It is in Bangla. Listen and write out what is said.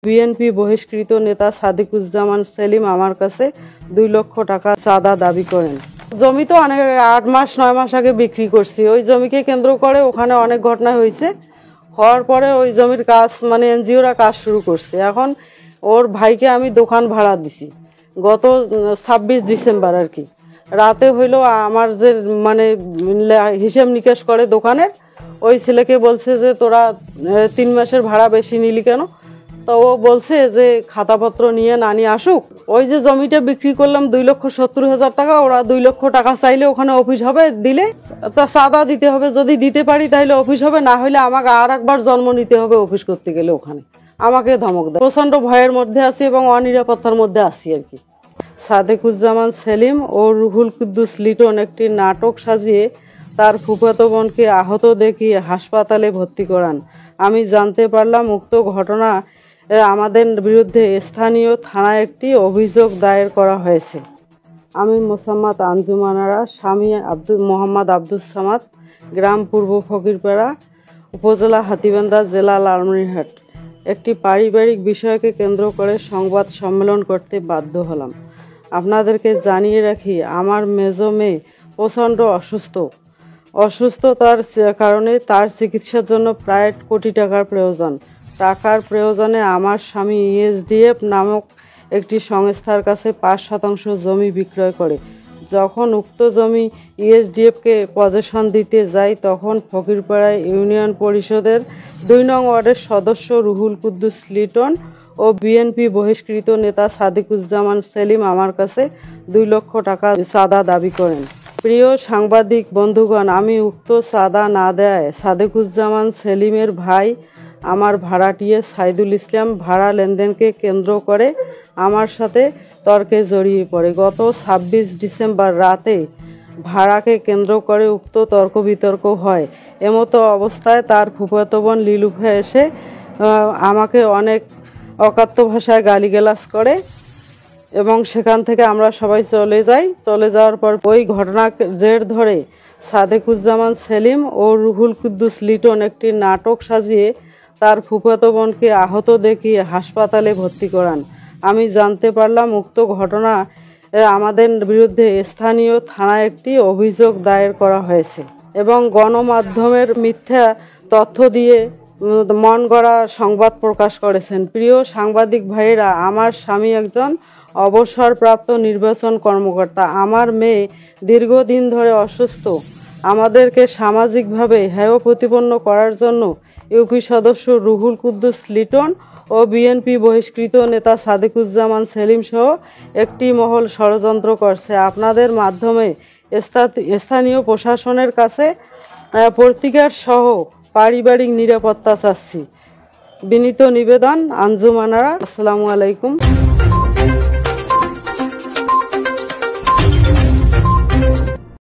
বিএনপি বহিষ্কৃত নেতা সাদিকুজ্জামান সেলিম আমার কাছে 2 লক্ষ টাকা চাঁদা দাবি করেন। জমি তো অনেক 8 মাস 9 মাস আগে বিক্রি করছি। ওই জমিকে কেন্দ্র করে ওখানে অনেক ঘটনা হয়েছে। হওয়ার পরে ওই জমির কাজ এনজিওরা কাজ শুরু করছে। এখন ওর ভাইকে আমি দোকান ভাড়া দিছি গত 26 ডিসেম্বর আর কি। রাতে হইলো আমার যে হিসেব নিকেশ করে দোকানের ওই ছেলেকে বলছে যে তোরা 3 মাসের ভাড়া বেশি নিলি কেন? তো ও বলছে যে খাতাপত্র নিয়ে নানি আসুক। ওই যে জমিটা বিক্রি করলাম 2,70,000 টাকা, ওরা 2 লক্ষ টাকা চাইলে ওখানে অফিস হবে, দিলে তা চাঁদা দিতে হবে। যদি দিতে পারি তাহলে অফিস হবে, না হলে আমাকে আর একবার জন্ম নিতে হবে অফিস করতে গেলে। ওখানে আমাকে ধমক দেয়। প্রচণ্ড ভয়ের মধ্যে আছি এবং অনিরাপত্তার মধ্যে আছি আর কি। সাদিকুজ্জামান সেলিম ও রুহুল কুদ্দুস লিটন একটি নাটক সাজিয়ে তার ফুফাতো বোনকে আহত দেখিয়ে হাসপাতালে ভর্তি করান। আমি জানতে পারলাম উক্ত ঘটনা আমাদের বিরুদ্ধে স্থানীয় থানায় একটি অভিযোগ দায়ের করা হয়েছে। আমি মোসাম্মদ আঞ্জুমানারা, স্বামী মোহাম্মদ আব্দুস সামাদ, গ্রাম পূর্ব ফকিরপাড়া, উপজেলা হাতীবান্ধা, জেলা লালমনিরহাট। একটি পারিবারিক বিষয়কে কেন্দ্র করে সংবাদ সম্মেলন করতে বাধ্য হলাম। আপনাদেরকে জানিয়ে রাখি, আমার মেজো মেয়ে প্রচণ্ড অসুস্থতার কারণে তার চিকিৎসার জন্য প্রায় কোটি টাকার প্রয়োজন। টাকার প্রয়োজনে আমার স্বামী ইএসডিএফ নামক একটি সংস্থার কাছে 5% জমি বিক্রয় করে। যখন উক্ত জমি ইএসডিএফকে পজেশন দিতে যাই, তখন ফকিরপাড়ায় ইউনিয়ন পরিষদের 2 নং ওয়ার্ডের সদস্য রুহুল কুদ্দুস লিটন ও বিএনপি বহিষ্কৃত নেতা সাদিকুজ্জামান সেলিম আমার কাছে 2 লক্ষ টাকা চাঁদা দাবি করেন। প্রিয় সাংবাদিক বন্ধুগণ, আমি উক্ত চাঁদা না দেয় সাদিকুজ্জামান সেলিমের ভাই আমার ভাড়াটিয়া সাইদুল ইসলাম ভাড়া লেনদেনকে কেন্দ্র করে আমার সাথে তর্কে জড়িয়ে পড়ে। গত 26 ডিসেম্বর রাতে ভাড়াকে কেন্দ্র করে উক্ত তর্ক বিতর্ক হয়। এমতো অবস্থায় তার ফুফাতো বোন লিলুফা এসে আমাকে অনেক অকাত্য ভাষায় গালিগালাজ করে এবং সেখান থেকে আমরা সবাই চলে যাই। চলে যাওয়ার পর ওই ঘটনার জের ধরে সাদিকুজ্জামান সেলিম ও রুহুল কুদ্দুস লিটন একটি নাটক সাজিয়ে তার ফুফাতো বোনকে আহত দেখিয়ে হাসপাতালে ভর্তি করান। আমি জানতে পারলাম উক্ত ঘটনা আমাদের বিরুদ্ধে স্থানীয় থানায় একটি অভিযোগ দায়ের করা হয়েছে এবং গণমাধ্যমের মিথ্যা তথ্য দিয়ে মন গড়া সংবাদ প্রকাশ করেছেন। প্রিয় সাংবাদিক ভাইয়েরা, আমার স্বামী একজন অবসরপ্রাপ্ত নির্বাচন কর্মকর্তা। আমার মেয়ে দীর্ঘদিন ধরে অসুস্থ। আমাদেরকে সামাজিকভাবে হেয় প্রতিপন্ন করার জন্য ইউপি সদস্য রুহুল কুদ্দুস লিটন ও বিএনপি বহিষ্কৃত নেতা সাদিকুজ্জামান সেলিম সহ একটি মহল ষড়যন্ত্র করছে। আপনাদের মাধ্যমে স্থানীয় প্রশাসনের কাছে প্রতিকার সহ পারিবারিক নিরাপত্তা চাচ্ছি। বিনীত নিবেদন, আঞ্জুমানারা। আসসালামু আলাইকুম।